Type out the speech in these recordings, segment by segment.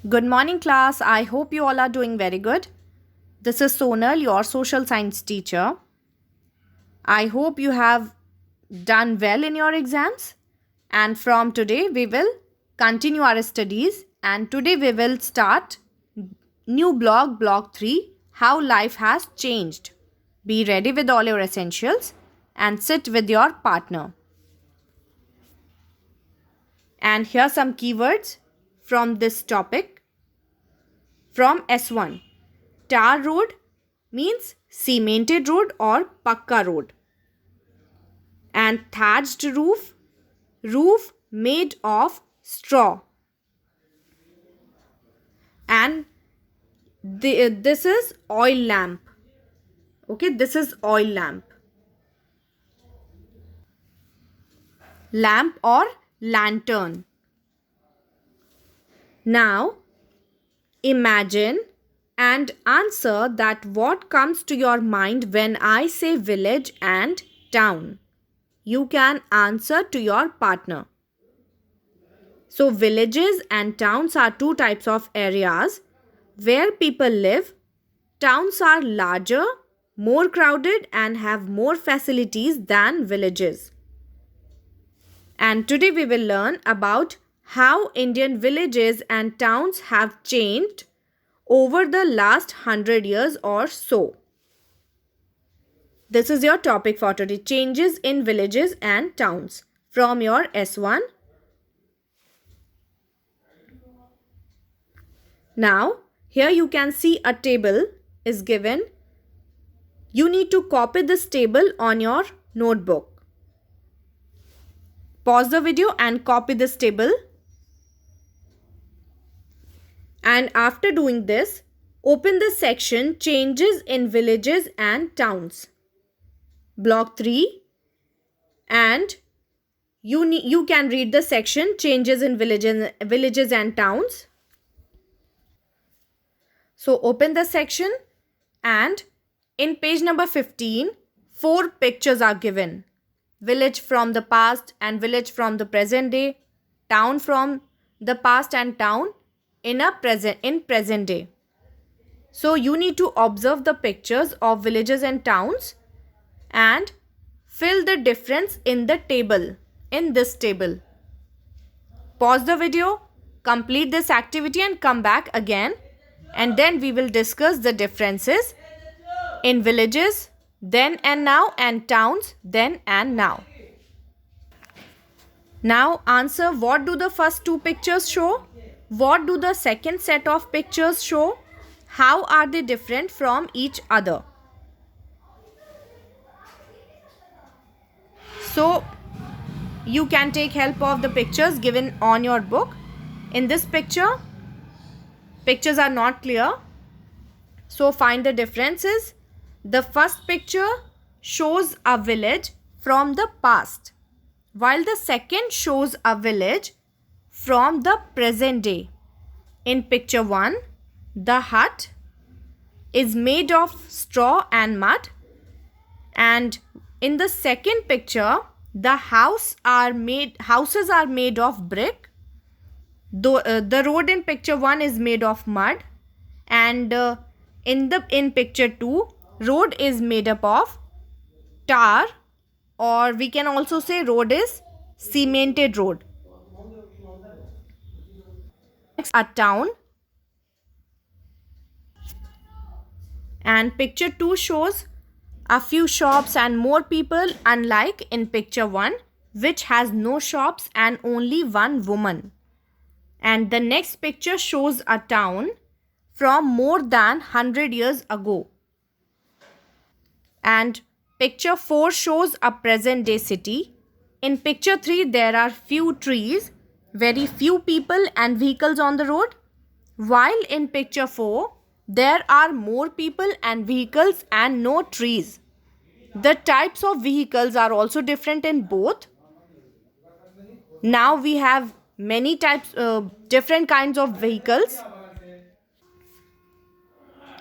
Good morning, class. I hope you all are doing very good. This is Sonal, your social science teacher. I hope you have done well in your exams. And from today, we will continue our studies. And today, we will start new block 3, How Life Has Changed. Be ready with all your essentials and sit with your partner. And here are some keywords from this topic. From S1, tar road means cemented road or pakka road. And thatched roof, roof made of straw. And this is oil lamp. Okay, this is oil lamp. Lamp or lantern. Now, imagine and answer that what comes to your mind when I say village and town. You can answer to your partner. So villages and towns are two types of areas where people live. Towns are larger, more crowded and have more facilities than villages. And today we will learn about how Indian villages and towns have changed over the last 100 years or so. This is your topic for today, changes in villages and towns from your S1. Now, here you can see a table is given. You need to copy this table on your notebook. Pause the video and copy this table. And after doing this, open the section Changes in Villages and Towns. Block 3, and you can read the section Changes in Villages and Towns. So open the section, and in page number 15, 4 pictures are given. Village from the past and village from the present day, town from the past and town in present day. So you need to observe the pictures of villages and towns and fill the difference in the table, in this table. Pause the video, complete this activity and come back again, and then we will discuss the differences in villages then and now and towns then and now. Now answer, what do the first 2 pictures show? What do the second set of pictures show? How are they different from each other? So you can take help of the pictures given on your book. In this picture, pictures are not clear. So find the differences. The first picture shows a village from the past, while the second shows a village from the present day. In picture 1, the hut is made of straw and mud, and in the second picture, the houses are made of brick. The road in picture 1 is made of mud, and in picture 2, road is made up of tar, or we can also say road is cemented road. Next, a town, and picture 2 shows a few shops and more people, unlike in picture 1, which has no shops and only one woman. And the next picture shows a town from more than 100 years ago. And picture 4 shows a present day city. In picture 3, there are few trees, very few people and vehicles on the road. While in picture 4, there are more people and vehicles and no trees. The types of vehicles are also different in both. Now we have many types, different kinds of vehicles,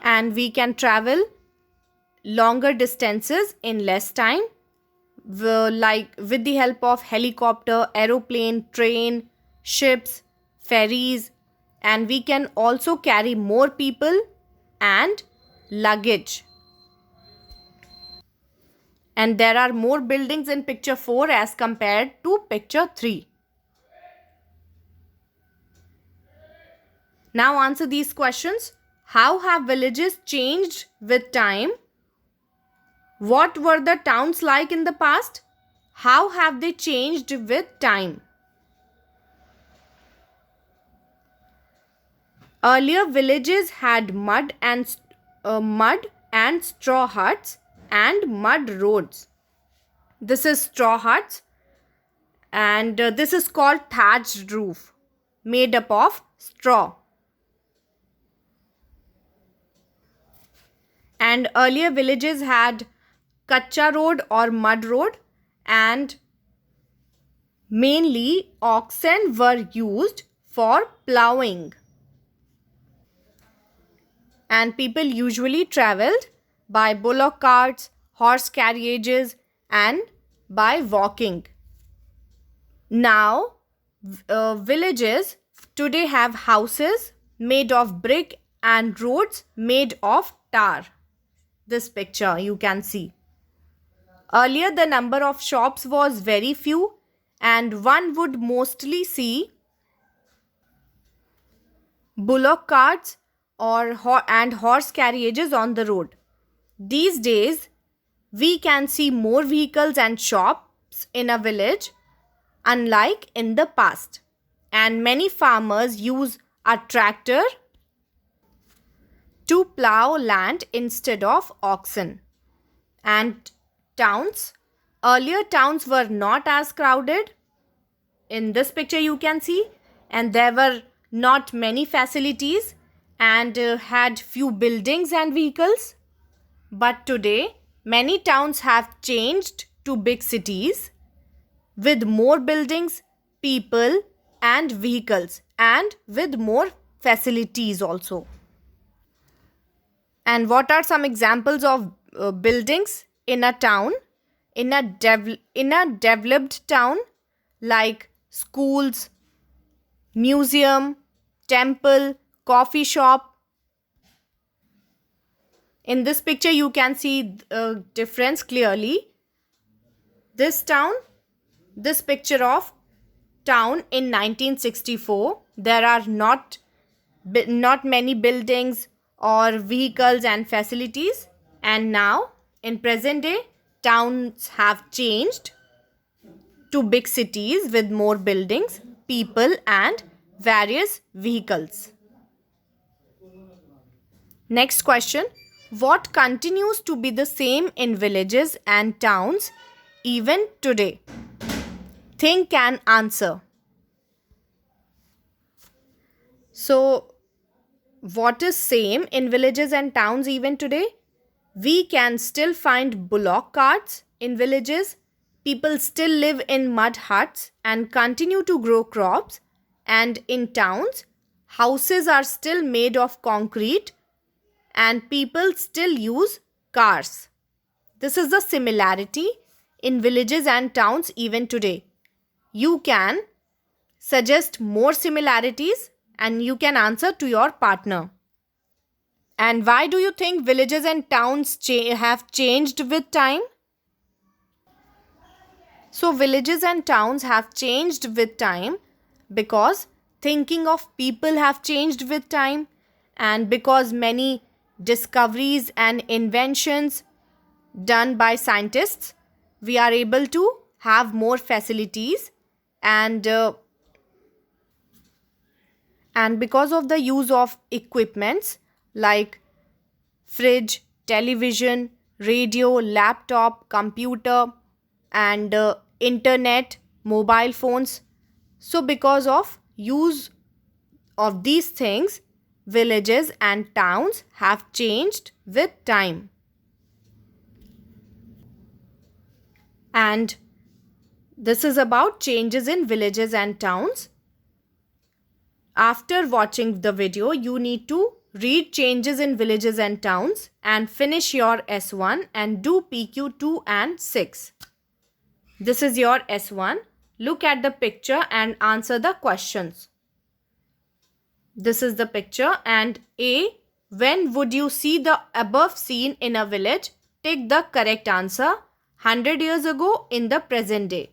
and we can travel longer distances in less time, like with the help of helicopter, aeroplane, train, ships, ferries, and we can also carry more people and luggage. And there are more buildings in picture 4 as compared to picture 3. Now answer these questions. How have villages changed with time? What were the towns like in the past? How have they changed with time? Earlier villages had mud and straw huts and mud roads. This is straw huts, and this is called thatched roof made up of straw. And earlier villages had kacha road or mud road, and mainly oxen were used for ploughing. And people usually travelled by bullock carts, horse carriages, and by walking. Now, villages today have houses made of brick and roads made of tar. This picture you can see. Earlier, the number of shops was very few, and one would mostly see bullock carts and horse carriages on the road. These days, we can see more vehicles and shops in a village, unlike in the past. And many farmers use a tractor to plow land instead of oxen. And towns, earlier towns were not as crowded. In this picture you can see, and there were not many facilities and had few buildings and vehicles. But today many towns have changed to big cities with more buildings, people and vehicles, and with more facilities also. And what are some examples of buildings in a town? In a developed town, like schools, museum, temple, coffee shop. In this picture you can see difference clearly. This picture of town in 1964, there are not many buildings or vehicles and facilities, and now in present day towns have changed to big cities with more buildings, people and various vehicles. Next question. What continues to be the same in villages and towns even today? Think and answer. So, what is same in villages and towns even today? We can still find bullock carts in villages. People still live in mud huts and continue to grow crops. And in towns, houses are still made of concrete and people still use cars. This is the similarity in villages and towns even today. You can suggest more similarities and you can answer to your partner. And why do you think villages and towns have changed with time? So villages and towns have changed with time because thinking of people have changed with time, and because many discoveries and inventions done by scientists, we are able to have more facilities, and because of the use of equipments like fridge, television, radio, laptop, computer and internet, mobile phones. So because of use of these things, villages and towns have changed with time. And this is about changes in villages and towns. After watching the video, you need to read changes in villages and towns and finish your S1 and do PQ 2 and 6. This is your S1. Look at the picture and answer the questions. This is the picture. And A, when would you see the above scene in a village? Take the correct answer. 100 years ago, in the present day.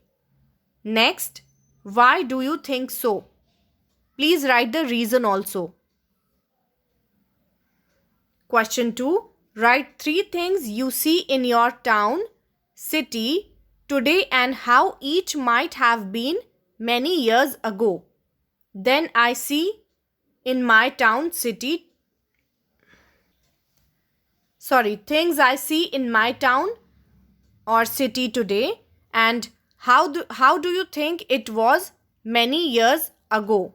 Next, why do you think so? Please write the reason also. Question 2. Write 3 things you see in your town, city, today and how each might have been many years ago. Then I see in my town, city. Things I see in my town or city today, and how do you think it was many years ago?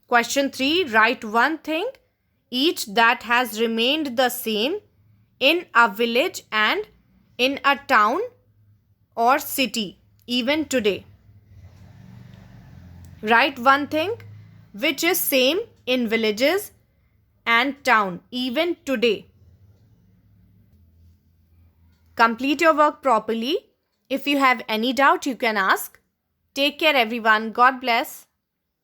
Question 3. Write one thing each that has remained the same in a village and in a town or city even today. Write one thing which is same in villages and town even today. Complete your work properly. If you have any doubt, you can ask. Take care everyone. God bless.